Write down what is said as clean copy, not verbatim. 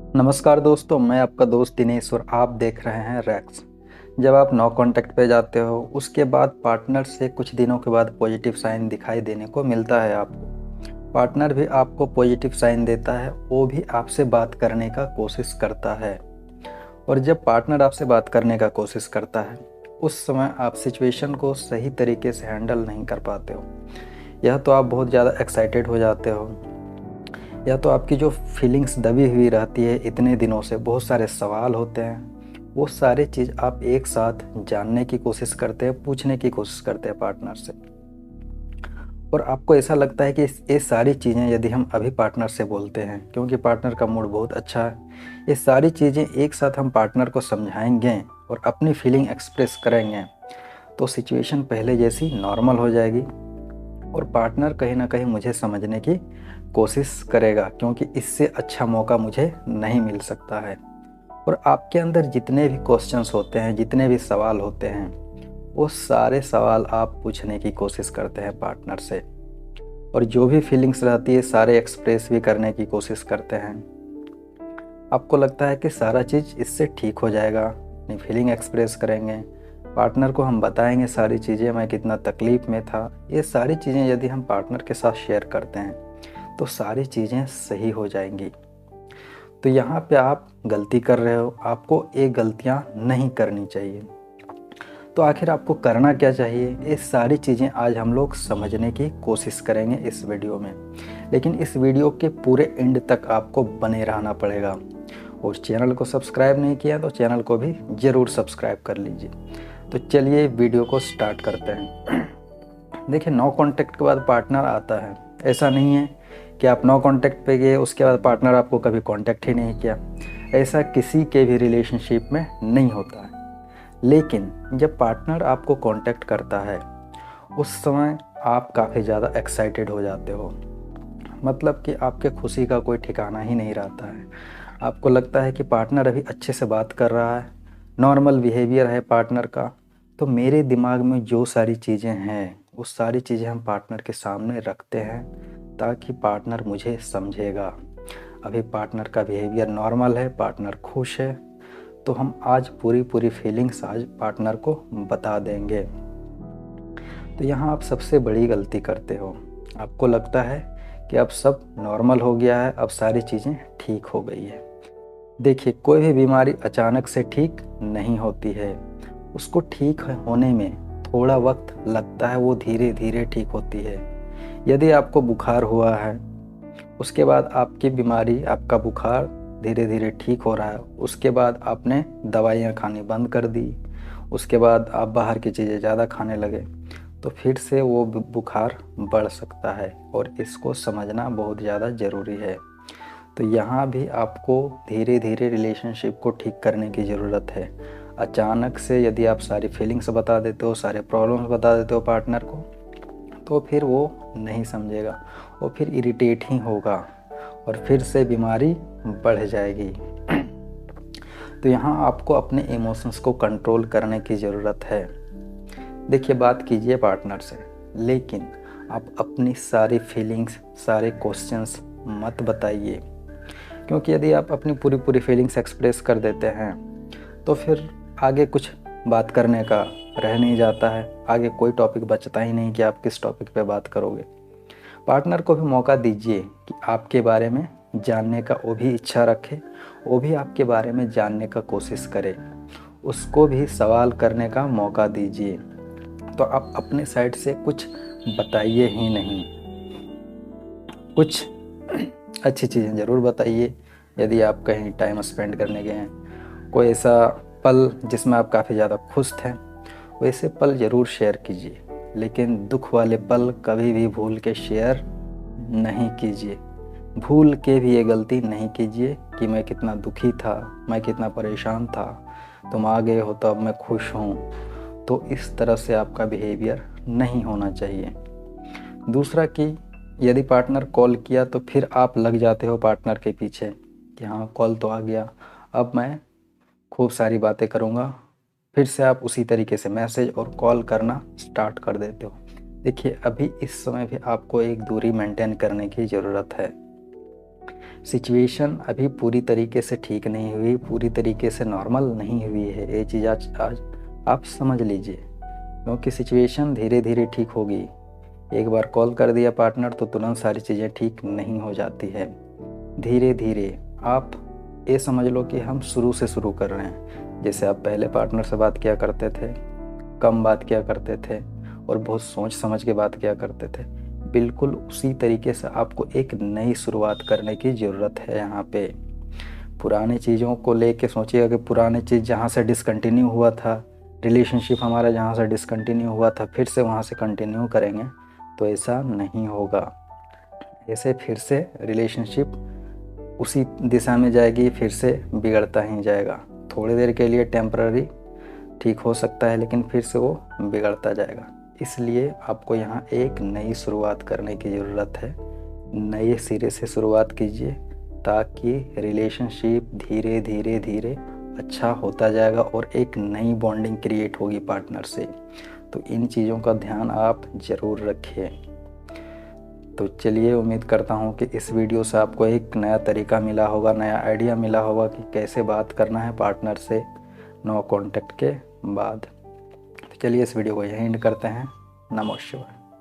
नमस्कार दोस्तों, मैं आपका दोस्त दिनेश और आप देख रहे हैं रैक्स। जब आप नो कांटेक्ट पे जाते हो उसके बाद पार्टनर से कुछ दिनों के बाद पॉजिटिव साइन दिखाई देने को मिलता है आपको। पार्टनर भी आपको पॉजिटिव साइन देता है, वो भी आपसे बात करने का कोशिश करता है। और जब पार्टनर आपसे बात करने का कोशिश करता है उस समय आप सिचुएशन को सही तरीके से हैंडल नहीं कर पाते हो। यह तो आप बहुत ज़्यादा एक्साइटेड हो जाते हो, या तो आपकी जो फीलिंग्स दबी हुई रहती है इतने दिनों से, बहुत सारे सवाल होते हैं, वो सारे चीज़ आप एक साथ जानने की कोशिश करते हैं, पूछने की कोशिश करते हैं पार्टनर से। और आपको ऐसा लगता है कि ये सारी चीज़ें यदि हम अभी पार्टनर से बोलते हैं, क्योंकि पार्टनर का मूड बहुत अच्छा है, ये सारी चीज़ें एक साथ हम पार्टनर को समझाएंगे और अपनी फीलिंग एक्सप्रेस करेंगे तो सिचुएशन पहले जैसी नॉर्मल हो जाएगी और पार्टनर कहीं ना कहीं मुझे समझने की कोशिश करेगा, क्योंकि इससे अच्छा मौका मुझे नहीं मिल सकता है। और आपके अंदर जितने भी क्वेश्चंस होते हैं, जितने भी सवाल होते हैं, वो सारे सवाल आप पूछने की कोशिश करते हैं पार्टनर से। और जो भी फीलिंग्स रहती है सारे एक्सप्रेस भी करने की कोशिश करते हैं। आपको लगता है कि सारा चीज़ इससे ठीक हो जाएगा, अपनी फीलिंग एक्सप्रेस करेंगे, पार्टनर को हम बताएंगे सारी चीज़ें, मैं कितना तकलीफ़ में था। ये सारी चीज़ें यदि हम पार्टनर के साथ शेयर करते हैं तो सारी चीज़ें सही हो जाएंगी। तो यहाँ पे आप गलती कर रहे हो, आपको ये गलतियाँ नहीं करनी चाहिए। तो आखिर आपको करना क्या चाहिए, ये सारी चीज़ें आज हम लोग समझने की कोशिश करेंगे इस वीडियो में। लेकिन इस वीडियो के पूरे एंड तक आपको बने रहना पड़ेगा। और चैनल को सब्सक्राइब नहीं किया तो चैनल को भी ज़रूर सब्सक्राइब कर लीजिए। तो चलिए वीडियो को स्टार्ट करते हैं। देखिए, नो कांटेक्ट के बाद पार्टनर आता है, ऐसा नहीं है कि आप नो कांटेक्ट पे गए उसके बाद पार्टनर आपको कभी कांटेक्ट ही नहीं किया। ऐसा किसी के भी रिलेशनशिप में नहीं होता है। लेकिन जब पार्टनर आपको कांटेक्ट करता है उस समय आप काफ़ी ज़्यादा एक्साइटेड हो जाते हो। मतलब कि आपके खुशी का कोई ठिकाना ही नहीं रहता है। आपको लगता है कि पार्टनर अभी अच्छे से बात कर रहा है, नॉर्मल बिहेवियर है पार्टनर का। तो मेरे दिमाग में जो सारी चीज़ें हैं वो सारी चीज़ें हम पार्टनर के सामने रखते हैं ताकि पार्टनर मुझे समझेगा। अभी पार्टनर का बिहेवियर नॉर्मल है, पार्टनर खुश है, तो हम आज पूरी फीलिंग्स आज पार्टनर को बता देंगे। तो यहाँ आप सबसे बड़ी गलती करते हो। आपको लगता है कि अब सब नॉर्मल हो गया है, अब सारी चीज़ें ठीक हो गई है। देखिए, कोई भी बीमारी अचानक से ठीक नहीं होती है, उसको ठीक होने में थोड़ा वक्त लगता है, वो धीरे धीरे ठीक होती है। यदि आपको बुखार हुआ है, उसके बाद आपकी बीमारी, आपका बुखार धीरे धीरे ठीक हो रहा है, उसके बाद आपने दवाइयाँ खानी बंद कर दी, उसके बाद आप बाहर की चीज़ें ज़्यादा खाने लगे, तो फिर से वो बुखार बढ़ सकता है और इसको समझना बहुत ज़्यादा ज़रूरी है। तो यहाँ भी आपको धीरे धीरे रिलेशनशिप को ठीक करने की ज़रूरत है। अचानक से यदि आप सारी फीलिंग्स बता देते हो, सारे प्रॉब्लम्स बता देते हो पार्टनर को, तो फिर वो नहीं समझेगा, वो फिर इरिटेट ही होगा और फिर से बीमारी बढ़ जाएगी। तो यहाँ आपको अपने इमोशंस को कंट्रोल करने की ज़रूरत है। देखिए, बात कीजिए पार्टनर से, लेकिन आप अपनी सारी फीलिंग्स, सारे क्वेश्चंस मत बताइए, क्योंकि यदि आप अपनी पूरी फीलिंग्स एक्सप्रेस कर देते हैं तो फिर आगे कुछ बात करने का रह नहीं जाता है। आगे कोई टॉपिक बचता ही नहीं कि आप किस टॉपिक पे बात करोगे। पार्टनर को भी मौका दीजिए कि आपके बारे में जानने का वो भी इच्छा रखे, वो भी आपके बारे में जानने का कोशिश करे, उसको भी सवाल करने का मौका दीजिए। तो आप अपने साइड से कुछ बताइए ही नहीं, कुछ अच्छी चीज़ें ज़रूर बताइए। यदि आप कहीं टाइम स्पेंड करने गए हैं, कोई ऐसा पल जिसमें आप काफ़ी ज़्यादा खुश थे, वैसे पल ज़रूर शेयर कीजिए। लेकिन दुख वाले पल कभी भी भूल के शेयर नहीं कीजिए। भूल के भी ये गलती नहीं कीजिए कि मैं कितना दुखी था, मैं कितना परेशान था, तुम आ गए हो तो अब मैं खुश हूँ। तो इस तरह से आपका बिहेवियर नहीं होना चाहिए। दूसरा कि यदि पार्टनर कॉल किया तो फिर आप लग जाते हो पार्टनर के पीछे कि हाँ, कॉल तो आ गया, अब मैं खूब सारी बातें करूँगा। फिर से आप उसी तरीके से मैसेज और कॉल करना स्टार्ट कर देते हो। देखिए, अभी इस समय भी आपको एक दूरी मेंटेन करने की ज़रूरत है। सिचुएशन अभी पूरी तरीके से ठीक नहीं हुई, पूरी तरीके से नॉर्मल नहीं हुई है, ये चीज़ आज आप समझ लीजिए। क्योंकि सिचुएशन धीरे धीरे ठीक होगी। एक बार कॉल कर दिया पार्टनर तो तुरंत सारी चीज़ें ठीक नहीं हो जाती है। धीरे धीरे आप ये समझ लो कि हम शुरू से शुरू कर रहे हैं। जैसे आप पहले पार्टनर से बात किया करते थे, कम बात किया करते थे और बहुत सोच समझ के बात किया करते थे, बिल्कुल उसी तरीके से आपको एक नई शुरुआत करने की ज़रूरत है। यहाँ पे पुरानी चीज़ों को लेके सोचिएगा कि पुरानी चीज़ जहाँ से डिसकंटिन्यू हुआ था, रिलेशनशिप हमारा जहाँ से डिसकंटिन्यू हुआ था, फिर से वहाँ से कंटिन्यू करेंगे तो ऐसा नहीं होगा। ऐसे फिर से रिलेशनशिप उसी दिशा में जाएगी, फिर से बिगड़ता ही जाएगा। थोड़ी देर के लिए टेम्पररी ठीक हो सकता है, लेकिन फिर से वो बिगड़ता जाएगा। इसलिए आपको यहाँ एक नई शुरुआत करने की ज़रूरत है। नए सिरे से शुरुआत कीजिए ताकि रिलेशनशिप धीरे धीरे धीरे अच्छा होता जाएगा और एक नई बॉन्डिंग क्रिएट होगी पार्टनर से। तो इन चीज़ों का ध्यान आप ज़रूर रखिए। तो चलिए, उम्मीद करता हूँ कि इस वीडियो से आपको एक नया तरीका मिला होगा, नया आइडिया मिला होगा कि कैसे बात करना है पार्टनर से नो कॉन्टैक्ट के बाद। तो चलिए इस वीडियो को यहीं एंड करते हैं। नमः शिवाय।